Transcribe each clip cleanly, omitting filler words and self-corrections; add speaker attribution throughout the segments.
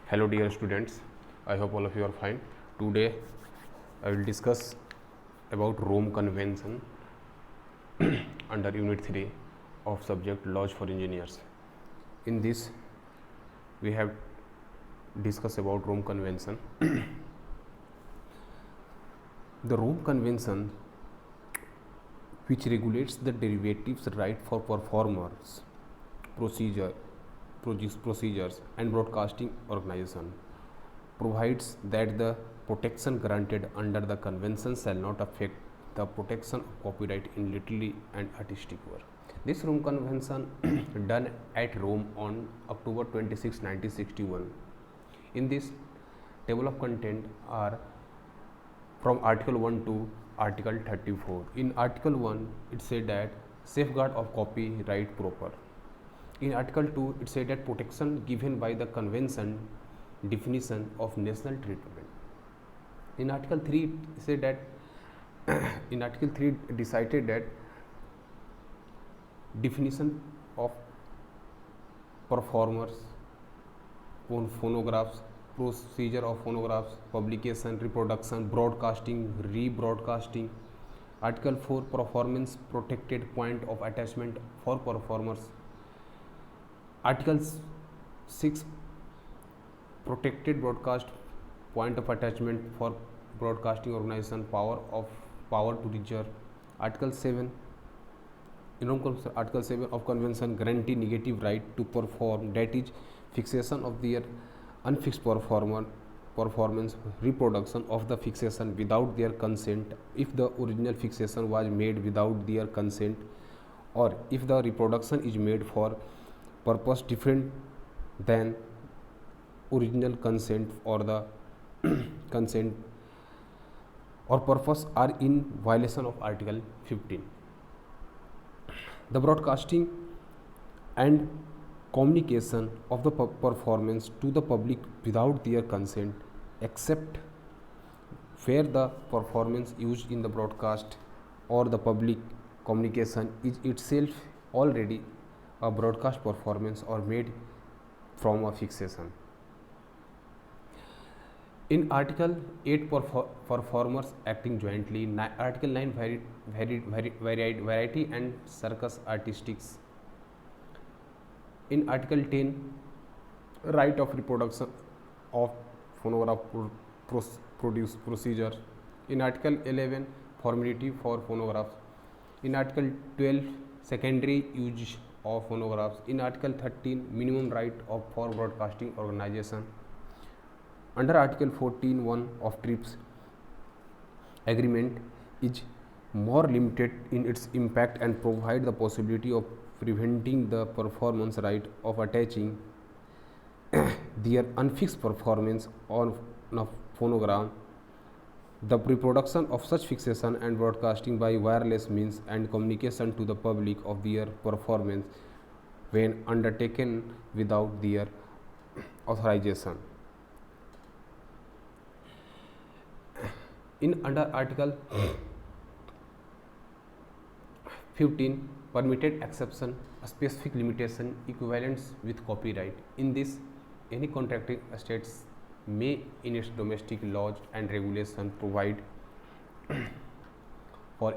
Speaker 1: Hello dear students, I hope all of you are fine. Today I will discuss about Rome Convention under Unit 3 of subject Laws for Engineers. In this we have discussed about Rome Convention. The Rome Convention, which regulates the derivatives right for performers, procedures and broadcasting organization, provides that the protection granted under the convention shall not affect the protection of copyright in literary and artistic work. This Rome Convention done at Rome on October 26, 1961. In this table of content are from Article 1 to Article 34. In Article 1, it said that safeguard of copyright proper. In Article 2, it said that protection given by the convention definition of national treatment. In Article 3, it said that in Article 3 decided that definition of performers, phonographs, procedure of phonographs, publication, reproduction, broadcasting, rebroadcasting. Article 4, performance protected point of attachment for performers. Article 6, protected broadcast point of attachment for broadcasting organization, power to reserve. Article 7, Article 7 of Convention guarantee negative right to perform, that is fixation of their unfixed performance, reproduction of the fixation without their consent if the original fixation was made without their consent, or if the reproduction is made for purpose different than original consent, or the consent or purpose are in violation of Article 15. The broadcasting and communication of the performance to the public without their consent, except where the performance used in the broadcast or the public communication is itself already a broadcast performance or made from a fixation. In Article 8, performers acting jointly. Article 9, variety and circus artistics. In Article 10, right of reproduction of phonograph produce procedure. In Article 11, formality for phonographs. In Article 12, secondary use of phonographs. In Article 13, minimum right for broadcasting organization. Under Article 14(1) of TRIPS agreement is more limited in its impact and provide the possibility of preventing the performance right of attaching their unfixed performance on a phonogram, the reproduction of such fixation and broadcasting by wireless means and communication to the public of their performance when undertaken without their authorization. Under Article 15, permitted exception, specific limitation, equivalence with copyright. In this, any contracting states may in its domestic laws and regulation provide for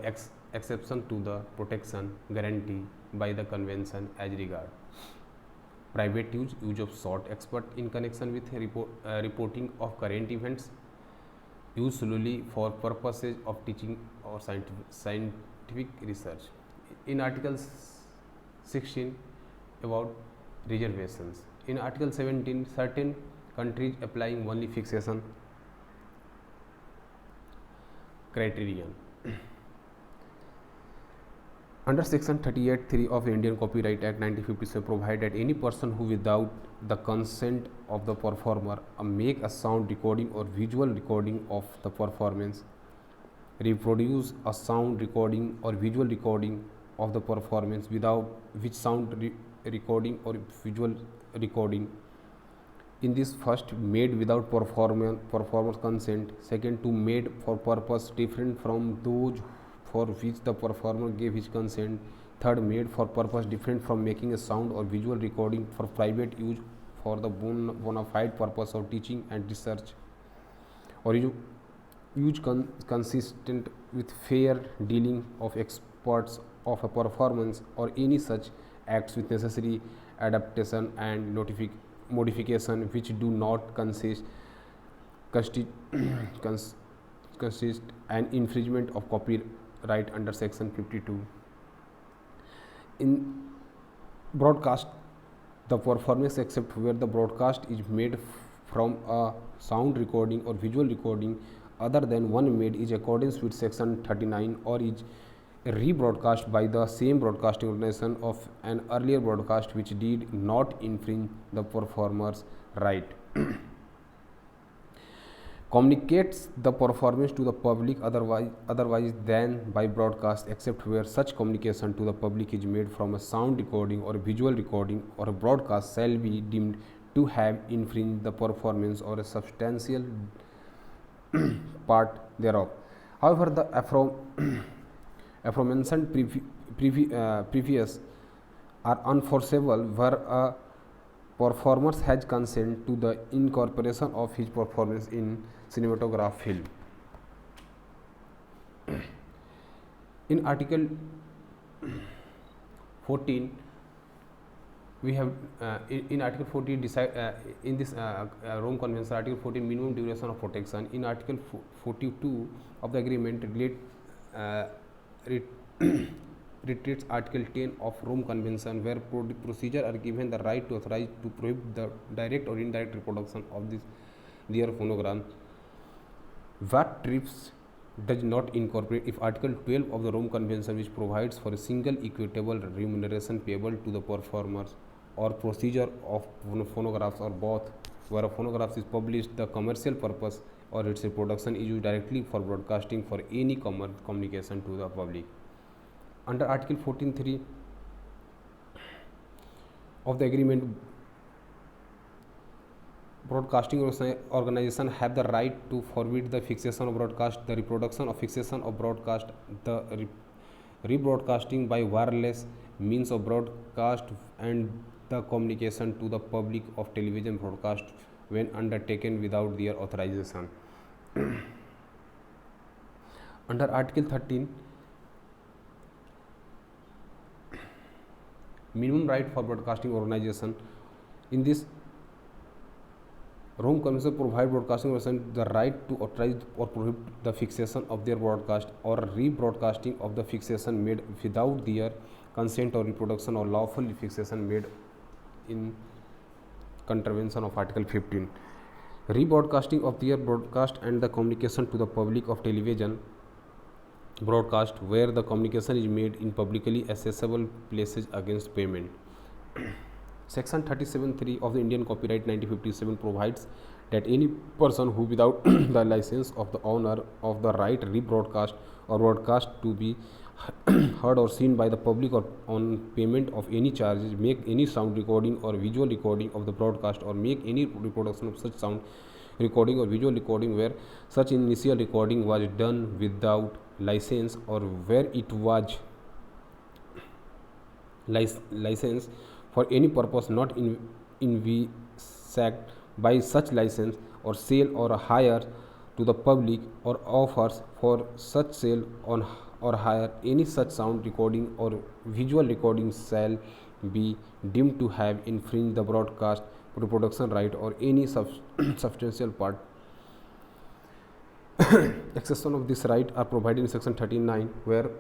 Speaker 1: exception to the protection guarantee by the convention as regard private use of short expert in connection with reporting of current events, used solely for purposes of teaching or scientific research. In Article 16, about reservations. In Article 17, certain countries applying only fixation criterion. Under Section 38(3) of Indian Copyright Act 1957 provide that any person who without the consent of the performer make a sound recording or visual recording of the performance, reproduce a sound recording or visual recording of the performance without which sound recording or visual recording in this first made without performer's consent, second to made for purpose different from those for which the performer gave his consent, third made for purpose different from making a sound or visual recording for private use for the bona fide purpose of teaching and research, or use consistent with fair dealing of experts of a performance, or any such acts with necessary adaptation and modification which do not consti- cons- consist an infringement of copyright under section 52. In broadcast, the performance except where the broadcast is made from a sound recording or visual recording other than one made in accordance with section 39, or is rebroadcast by the same broadcasting organization of an earlier broadcast which did not infringe the performer's right, communicates the performance to the public otherwise than by broadcast, except where such communication to the public is made from a sound recording or a visual recording or a broadcast, shall be deemed to have infringed the performance or a substantial part thereof. However, the aforementioned previous are unforeseeable where a performer has consent to the incorporation of his performance in cinematograph film. In Article 14, we have in Article 14 in this Rome Convention, Article 14, minimum duration of protection. In Article 42 of the agreement reiterates Article 10 of Rome Convention, where procedure are given the right to authorize to prohibit the direct or indirect reproduction of their phonogram. What TRIPS does not incorporate if Article 12 of the Rome Convention, which provides for a single equitable remuneration payable to the performers or procedure of phonographs or both, where a phonograph is published the commercial purpose or its reproduction is used directly for broadcasting for any communication to the public. Under Article 14.3 of the agreement, broadcasting organization have the right to forbid the fixation of broadcast, the reproduction of fixation of broadcast, the rebroadcasting by wireless means of broadcast, and the communication to the public of television broadcast when undertaken without their authorization. Under Article 13, minimum right for broadcasting organization. In this, Rome Convention provides broadcasting organization the right to authorize or prohibit the fixation of their broadcast or rebroadcasting of the fixation made without their consent, or reproduction or lawful fixation made in contravention of Article 15. Rebroadcasting of their broadcast and the communication to the public of television broadcast where the communication is made in publicly accessible places against payment. Section 37(3) of the Indian Copyright 1957 provides that any person who without the license of the owner of the right rebroadcast or broadcast to be heard or seen by the public or on payment of any charges, make any sound recording or visual recording of the broadcast, or make any reproduction of such sound recording or visual recording where such initial recording was done without license, or where it was licensed for any purpose not envisaged by such license, or sale or hire to the public, or offers for such sale on or hire any such sound recording or visual recording shall be deemed to have infringed the broadcast reproduction right or any substantial part. Exception of this right are provided in Section 39, where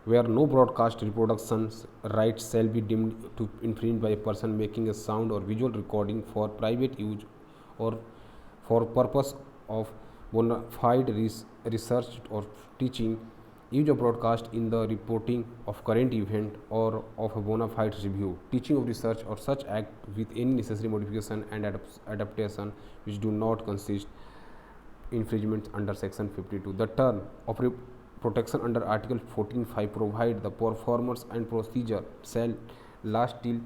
Speaker 1: no broadcast reproductions rights shall be deemed to infringe by a person making a sound or visual recording for private use or for purpose of bona fide research or teaching, use of broadcast in the reporting of current event or of a bona fide review, teaching of research, or such act with any necessary modification and adaptation which do not consist infringements under Section 52. The term of protection under Article 14(5) provide the performers and procedure shall last till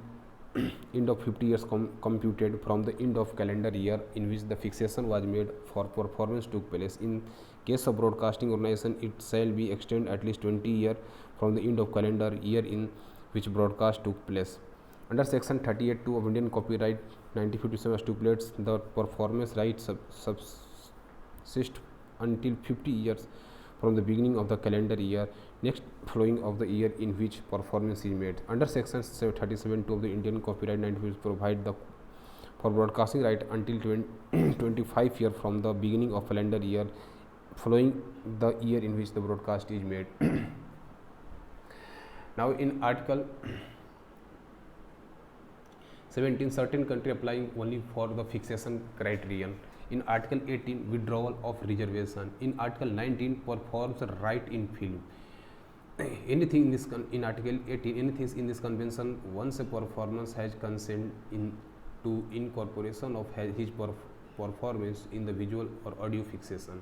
Speaker 1: end of 50 years computed from the end of calendar year in which the fixation was made for performance took place. In case of broadcasting organization, it shall be extended at least 20 years from the end of calendar year in which broadcast took place. Under Section 38(2) of Indian Copyright 1957 stipulates the performance right subsist until 50 years from the beginning of the calendar year next following of the year in which performance is made. Under Section 37(2) of the Indian Copyright 1950 provide the for broadcasting right until 25 years from the beginning of calendar year following the year in which the broadcast is made. Now in Article 17, certain country applying only for the fixation criterion. In Article 18, withdrawal of reservation. In Article 19, performs right in film. Anything in this in Article 18, anything in this convention, once a performance has consent to incorporation of his performance in the visual or audio fixation.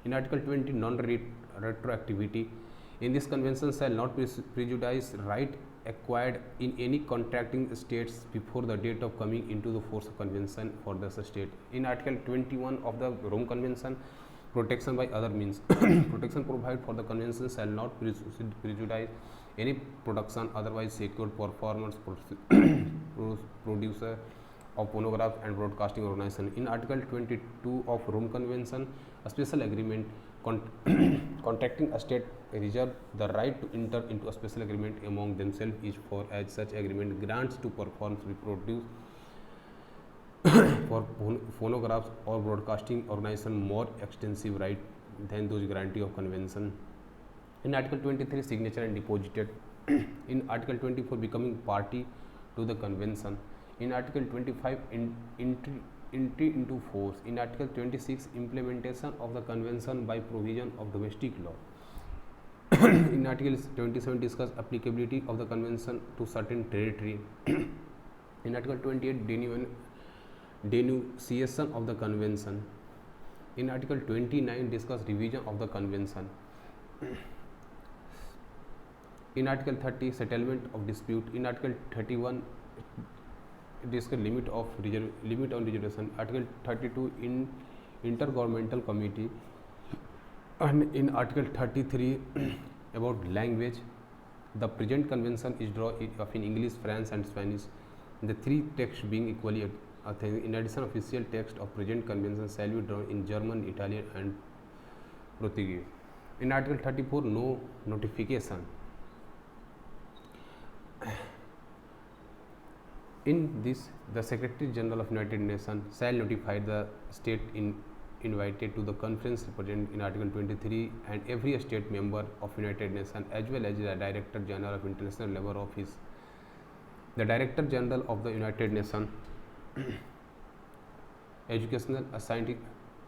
Speaker 1: In Article 20, non-retroactivity. In this convention shall not prejudice right acquired in any contracting states before the date of coming into the force of convention for the state. In Article 21 of the Rome Convention, protection by other means. Protection provided for the convention shall not prejudice any production otherwise secured performers, producer of phonograph and broadcasting organization. In Article 22 of Rome Convention, a special agreement contracting a state reserve the right to enter into a special agreement among themselves is for as such agreement grants to perform reproduce for phonographs or broadcasting organization more extensive right than those guarantee of convention. In Article 23, signature and deposited. In Article 24, becoming party to the convention. In Article 25, entry into force. In Article 26, implementation of the convention by provision of domestic law. In Article 27, discuss applicability of the convention to certain territory. In Article 28, denunciation of the convention. In Article 29, discuss revision of the convention. In Article 30, settlement of dispute. In Article 31, discuss limit on reservation. Article 32, in intergovernmental committee. And in Article 33, about language, the present convention is drawn in English, French and Spanish, the three texts being equally authentic. In addition, official text of present convention shall be drawn in German, Italian and Portuguese. In Article 34, no notification. In this, the Secretary General of United Nations shall notify the state invited to the conference represented in Article 23 and every state member of United Nations as well as the Director General of International Labour Office, the Director General of the United Nations Educational, Scientific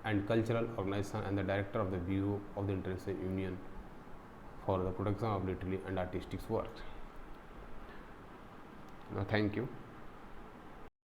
Speaker 1: and Cultural Organization and the Director of the Bureau of the International Union for the Protection of Literary and Artistic Works. Now, thank you.